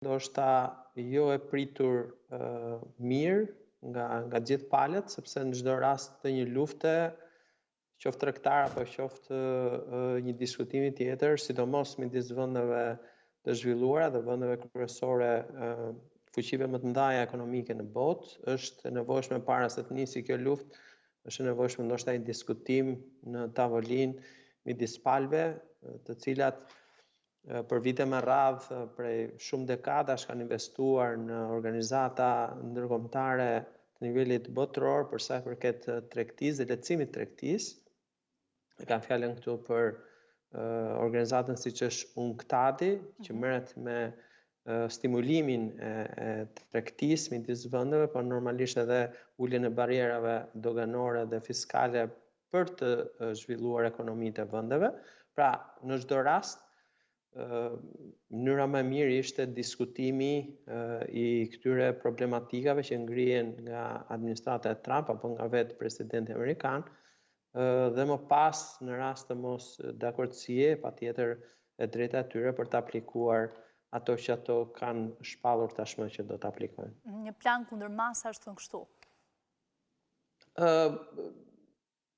ndoshta jo e pritur mirë nga gjithë palët, sepse në çdo rast të një lufte, qoftë tregtar apo qoftë një diskutimi tjetër, sidomos midis vendeve të zhvilluara dhe vendeve kryesore fuqive më të mëdha ekonomike në botë, është e nevojshme para se të nisi kjo luftë, është e nevojshme ndoshta një diskutim në tavolinë midis palëve, të cilat për vite me radhë prej shumë dekadash kanë investuar në organizata ndërkombëtare të nivelit botëror për sa i përket tregtisë dhe lehtësimit të tregtisë. Kam fjalën këtu për organizatën siç është UNCTAD-i, që merret me stimulimin e tregtisë midis vendeve, por normalisht edhe uljen e barrierave doganore dhe fiskale për të zhvilluar ekonomitë e vendeve. Pra, në çdo rast, mënyra më e mirë ishte diskutimi i këtyre problematikave që ngrihen nga administrata e Trump apo nga vetë presidenti amerikan, dhe më pas, në rast të mos dakordësie, patjetër e drejta e tyre për të aplikuar ato që ato kanë shpallur tashmë që do të aplikojnë. Një plan kundër masash thënë kështu.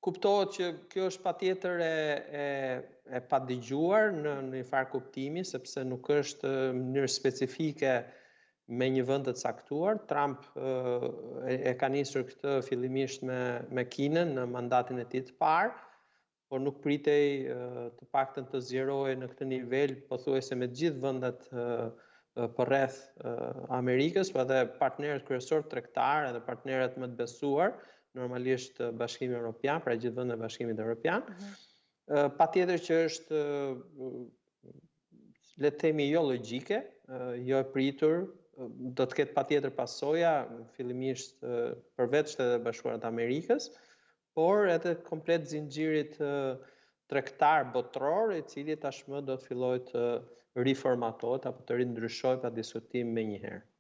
Kuptohet që kjo është patjetër e padëgjuar në një farë kuptimi, sepse nuk është në mënyrë specifike me një vend të caktuar. Trump e ka nisur këtë fillimisht me Kinën në mandatin e tij të parë, por nuk pritej të paktën të zgjerojë në këtë nivel pothuajse me të gjithë vendet përreth Amerikës, por edhe partnerët kryesorë tregtar edhe partnerët më të besuar, normalisht Bashkimi Evropian, pra gjithë vendet e Bashkimit Evropian. Patjetër që është, le të themi, jo logjike, jo e pritur, do të ketë patjetër pasoja, fillimisht përveç Shtetet e Bashkuara të Amerikës, por edhe komplet zinxhirit tregtar botror, i cili tashmë do të fillojë të riformatohet apo të rindryshojë pa diskutim menjëherë.